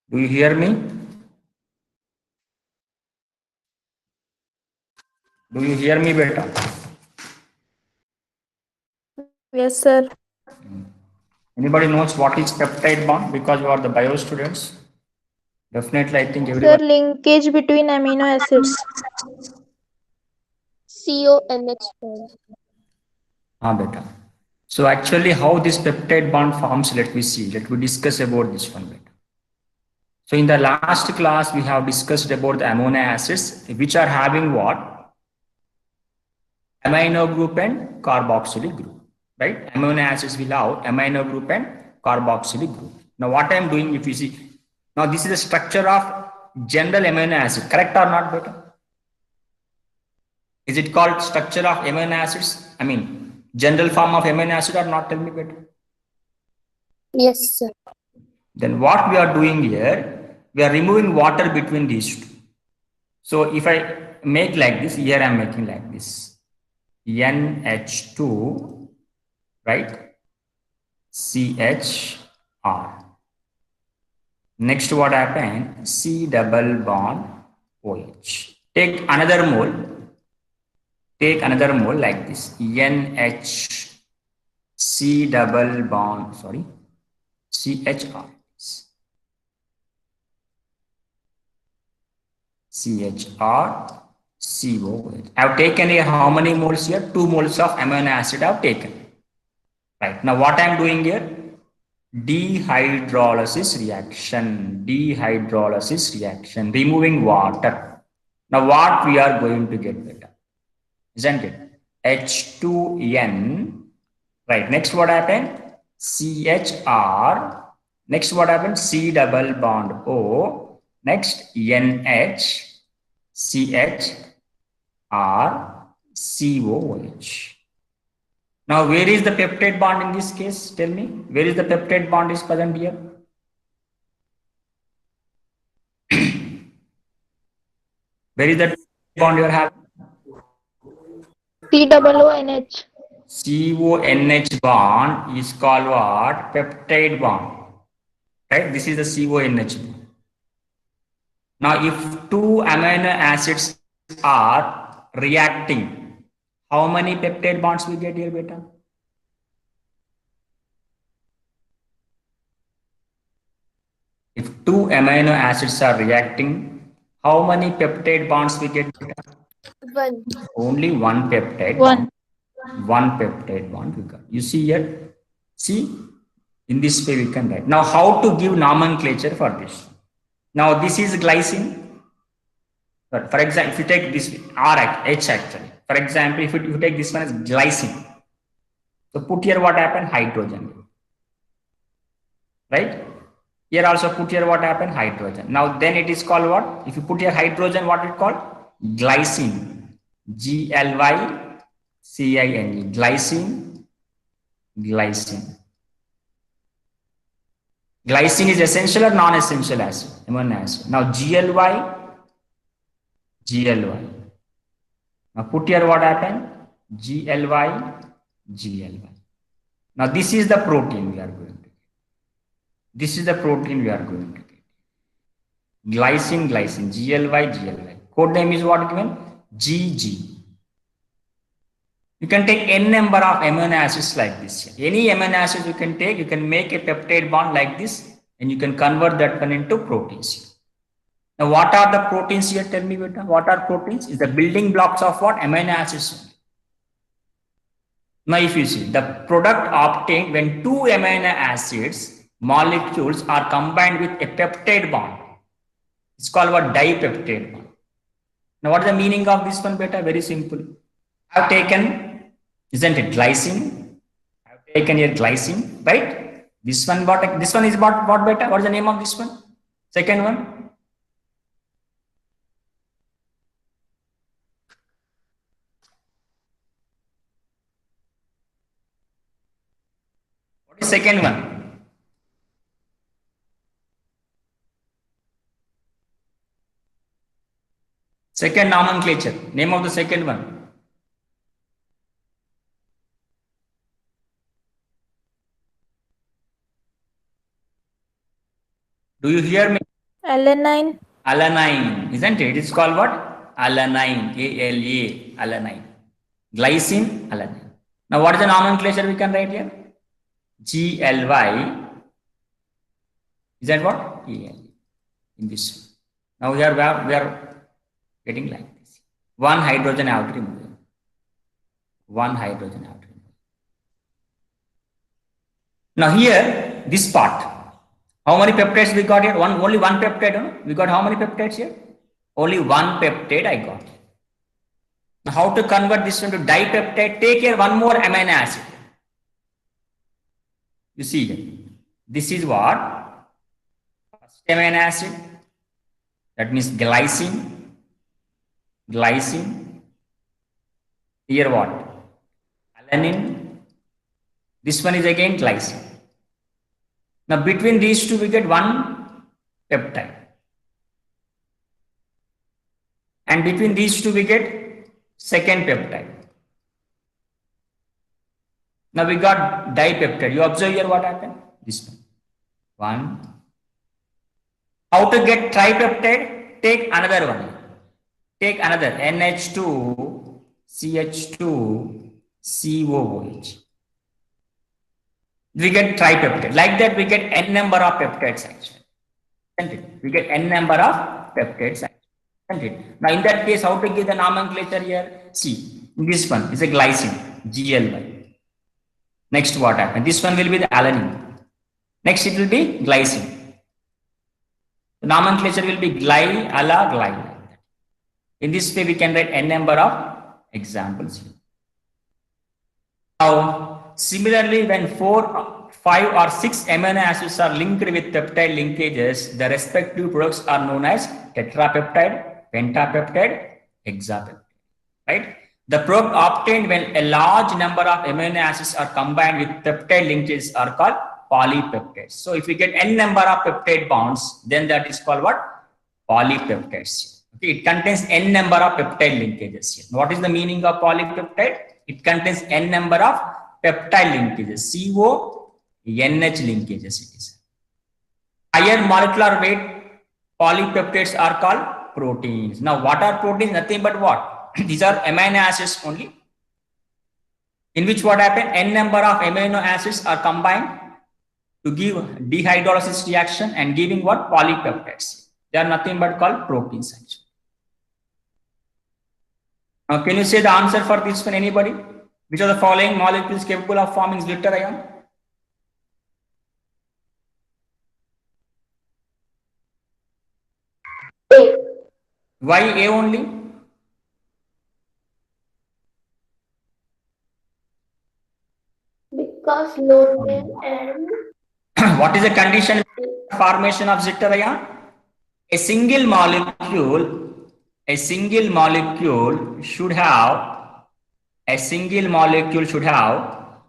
Do you hear me? Do you hear me better? Yes, sir. Anybody knows what is peptide bond? Because you are the bio students. Definitely, I think Sir, everyone. linkage between amino acids. CONH bond. Ah, better. So actually, how this peptide bond forms? Let me see. Let me discuss about this one better. So in the last class, we have discussed about the amino acids, which are having what? Amino group and carboxylic group, right? Amino acids will have amino group and carboxylic group. Now what I am doing, if you see, now this is the structure of general amino acid, correct or not, beta? Is it called structure of amino acids? I mean, general form of amino acid or not? Tell me better. Yes, sir. Then what we are doing here, we are removing water between these two. So if I make like this, here I am making like this, NH2, right? CHR. Next what happened? C double bond OH. Take another mole. Take another mole like this. NH C double bond, sorry, CHR. CHR COH. I have taken here how many moles here? 2 moles of amino acid I have taken. Right. Now what I am doing here? Dehydrolysis reaction. Dehydrolysis reaction. Removing water. Now what we are going to get better? Isn't it? H2N. Right. Next what happened? CHR. Next what happened? C double bond O. Next NH. CHR COH. Now, where is the peptide bond in this case? Tell me, where is the peptide bond is present here? Where is that bond you are having? COONH. CONH bond is called what? Peptide bond. Right? This is the CONH bond. Now, if two amino acids are reacting, how many peptide bonds we get here, beta? If two amino acids are reacting, how many peptide bonds we get? One. Only one peptide bond. One. One peptide bond we got. You see here? See? In this way we can write. Now how to give nomenclature for this? Now this is glycine. But for example, if you take this RH actually. For example, if you take this one as glycine. So put here what happened? Hydrogen. Right? Here also put here what happened? Hydrogen. Now then it is called what? If you put here hydrogen, what it called? Glycine. GLYCINE. Glycine. Glycine. Glycine is essential or non-essential acid? Amino acid. Now GLY. GLY. Now put here what happened? GLY. GLY. Now this is the protein we are going to get. This is the protein we are going to get. Glycine, glycine, GLY, GLY. Code name is what given? GG. You can take n number of amino acids like this. Any amino acid you can take, you can make a peptide bond like this, and you can convert that one into proteins. Now, what are the proteins here? Tell me, beta. What are proteins? Is the building blocks of what? Amino acids. Now, if you see the product obtained when two amino acids molecules are combined with a peptide bond, it's called what? Dipeptide bond. Now, what is the meaning of this one, beta? Very simple. I have taken, isn't it, glycine? I have taken here glycine, right? This one, what? This one is what beta? What is the name of this one? Second one. What is second one? Second nomenclature. Name of the second one. Do you hear me? Alanine. Alanine, isn't it? It's called what? Alanine, A-L-A, alanine. Glycine, alanine. Now, what is the nomenclature we can write here? G-L-Y, is that what? A-L-E, in this. Now, we are getting like this. One hydrogen I have to remove. One hydrogen I have to remove. Now, here, this part, how many peptides we got here? Only one peptide. No? We got how many peptides here? Only one peptide I got. Now, how to convert this into dipeptide? Take here one more amino acid. You see here. This is what? First amino acid. That means glycine. Glycine. Here what? Alanine. This one is again glycine. Now, between these two, we get one peptide. And between these two, we get second peptide. Now, we got dipeptide. You observe here what happened? This one. One. How to get tripeptide? Take another one. Take another NH2, CH2, COOH. We get tripeptide. Like that, we get n number of peptides actually. Isn't it? We get n number of peptides actually. Isn't it? Now, in that case, how to give the nomenclature here? See, this one is a glycine, GLY. Next, what happened? This one will be the alanine. Next, it will be glycine. The nomenclature will be gly, ala, gly. In this way, we can write n number of examples here. Now, similarly, when 4, 5 or 6 amino acids are linked with peptide linkages, the respective products are known as tetrapeptide, pentapeptide, hexapeptide. Right? The product obtained when a large number of amino acids are combined with peptide linkages are called polypeptides. So, if we get n number of peptide bonds, then that is called what? Polypeptides. Okay, it contains n number of peptide linkages here. What is the meaning of polypeptide? It contains n number of peptide linkages, CONH linkages it is. Higher molecular weight polypeptides are called proteins. Now, what are proteins? Nothing but what? These are amino acids only, in which what happened? N number of amino acids are combined to give dehydrolysis reaction and giving what? Polypeptides. They are nothing but called proteins actually. Now, can you say the answer for this one, anybody? Which of the following molecules capable of forming zwitter ion? A. Why A only? Because loaded and What is the condition of formation of zwitter ion? A single molecule should have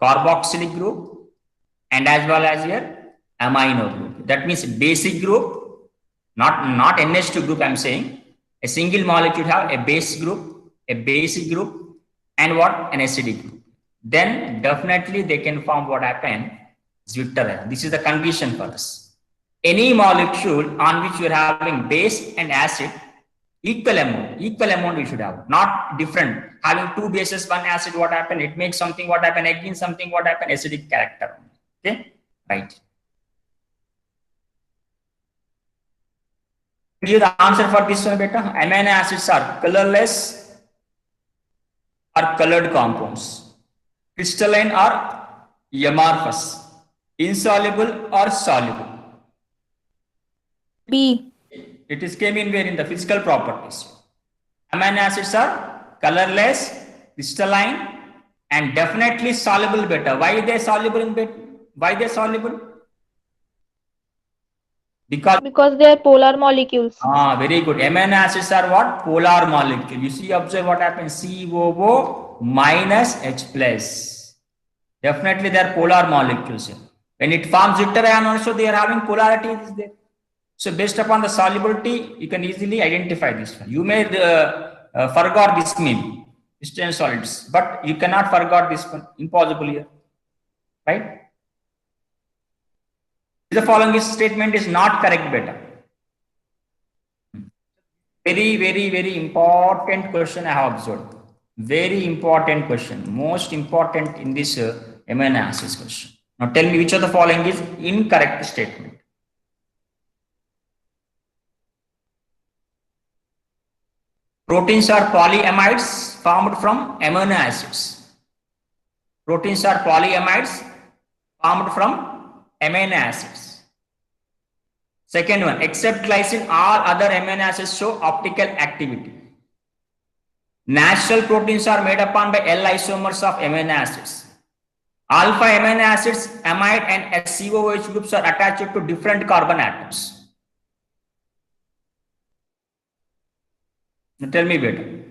carboxylic group and as well as your amino group. That means basic group, not NH2 group. I'm saying a single molecule have a base group, a basic group, and what? An acidic group. Then definitely they can form what happened? Zwitter ion. This is the condition for us. Any molecule on which you are having base and acid, equal amount we should have, not different. Having two bases, one acid, what happened? It makes something, what happened? Again something, what happened? Acidic character. Okay, right. Give the answer for this one, beta. Amino acids are colorless or colored compounds, crystalline or amorphous, insoluble or soluble. B. It is came in where? In the physical properties. Amino acids are colorless, crystalline, and definitely soluble beta. Why they soluble in beta? Why they soluble? Because they are polar molecules. very good. Amino acids are what? Polar molecule. You see, observe what happens. COO minus H plus. Definitely they are polar molecules. When it forms zwitter ion also, they are having polarity is there. So based upon the solubility, you can easily identify this one. You may forgot this name, crystalline solids, but you cannot forget this one. Impossible here, right? The following statement is not correct, beta. Very important question I have observed. Very important question. Most important in this amino acids question. Now tell me which of the following is incorrect statement. Proteins are polyamides formed from amino acids. Proteins are polyamides formed from amino acids. Second one, except glycine, all other amino acids show optical activity. Natural proteins are made upon by L isomers of amino acids. Alpha amino acids, amide and COOH groups are attached to different carbon atoms. Now tell me better.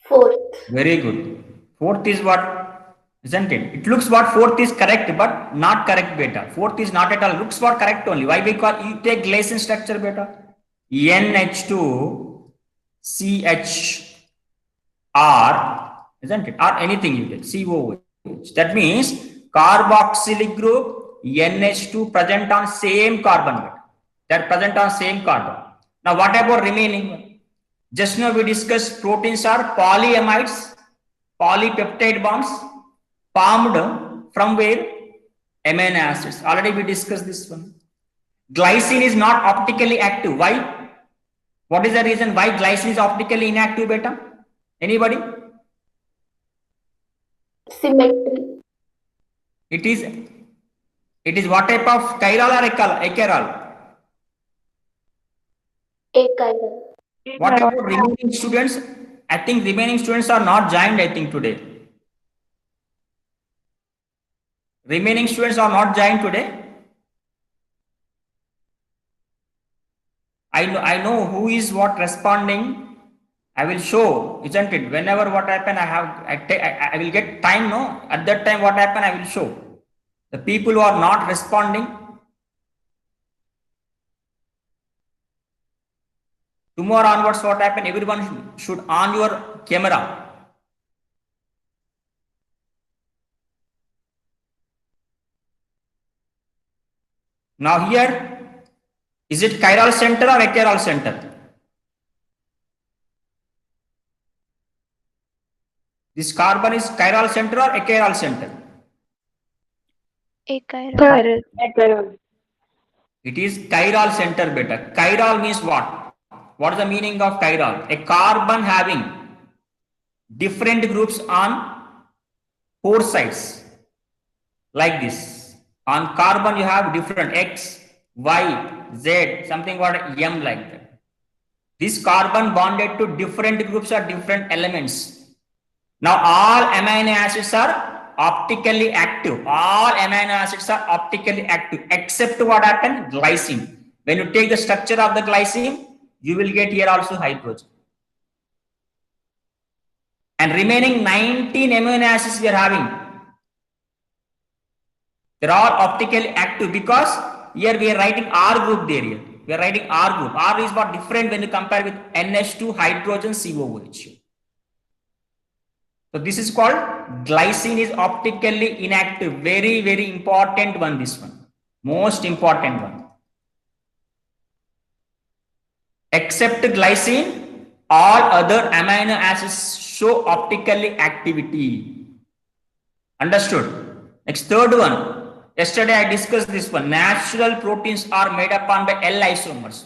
Fourth. Very good. Fourth is what? Isn't it? It looks what fourth is correct, but not correct beta. Fourth is not at all. Looks what correct only. Why? Because you take glycine structure beta. NH2 CHR, isn't it? Or anything you take. COOH. That means carboxylic group NH2 present on same carbon beta. They are present on same carbon. Now what about remaining one? Just now we discussed proteins are polyamides, polypeptide bonds formed from where? Amino acids. Already we discussed this one. Glycine is not optically active. Why? What is the reason why glycine is optically inactive beta? Anybody? Symmetry. It is what type of chiral or achiral? Achiral. What about remaining students? I think remaining students are not joined, I think, today. Remaining students are not joined today. I know who is what responding. I will show, isn't it? Whenever what happen, I will get time, no? At that time, what happen, I will show. The people who are not responding, tomorrow onwards, what happen? Everyone should on your camera. Now here, is it chiral center or achiral center? This carbon is chiral center or achiral center? Chiral. It is chiral center beta. Chiral means what? What is the meaning of chiral? A carbon having different groups on four sides. Like this. On carbon you have different X, Y, Z, something called M like that. This carbon bonded to different groups or different elements. Now all amino acids are optically active. All amino acids are optically active except what happened? Glycine. When you take the structure of the glycine, you will get here also hydrogen. And remaining 19 amino acids we are having. They're all optically active because here we are writing R group there. Here. We are writing R group. R is what different when you compare with NH2 hydrogen COOH. So this is called glycine is optically inactive. Very important one, this one. Most important one. Except glycine, all other amino acids show optically activity. Understood? Next, third one. Yesterday I discussed this one. Natural proteins are made upon by L isomers.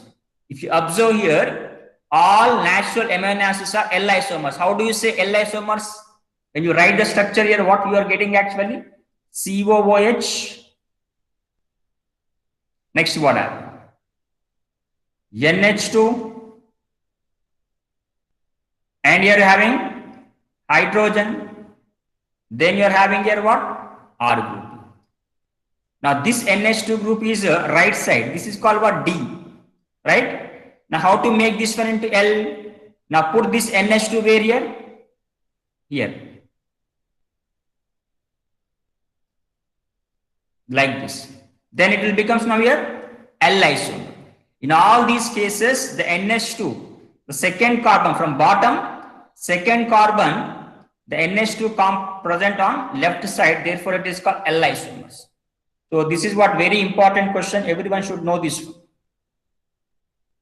If you observe here, all natural amino acids are L isomers. How do you say L isomers? When you write the structure here, what you are getting actually? COOH. Next, what happened? NH2. And you are having hydrogen. Then you are having here what? R group. Now this NH2 group is right side. This is called what? D. Right? Now how to make this one into L? Now put this NH2 where here? Here. Like this. Then it will become now here L isomer. In all these cases, the NH2, the second carbon from bottom, second carbon, the NH2 present on left side, therefore it is called L isomers. So this is what very important question. Everyone should know this.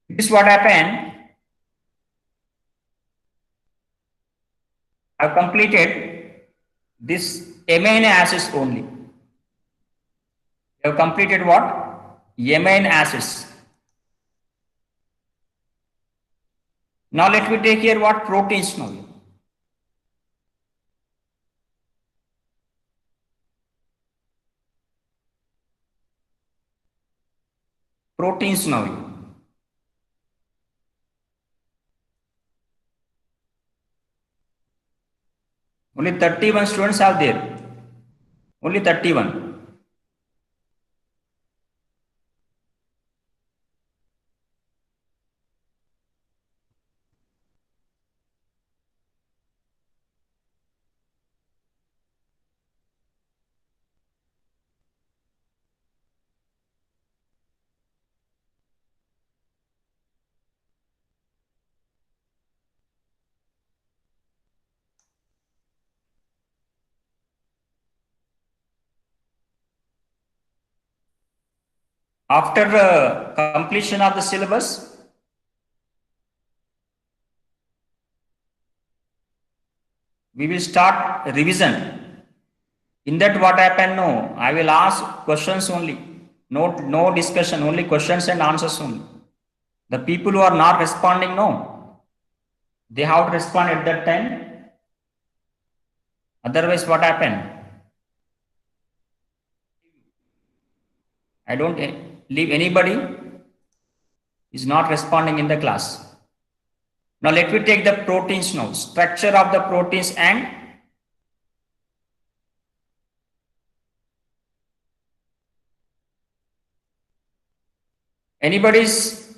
This is what happened. I've completed this amino acids only. You have completed what? Amino acids. Now let me take here what proteins now. Proteins now. Only 31 students are there. Only 31. After completion of the syllabus, we will start revision. In that what happened? No, I will ask questions only. No discussion, only questions and answers only. The people who are not responding, no, they have to respond at that time. Otherwise, what happened? I don't leave anybody is not responding in the class. Now let me take the proteins now. Structure of the proteins and anybody's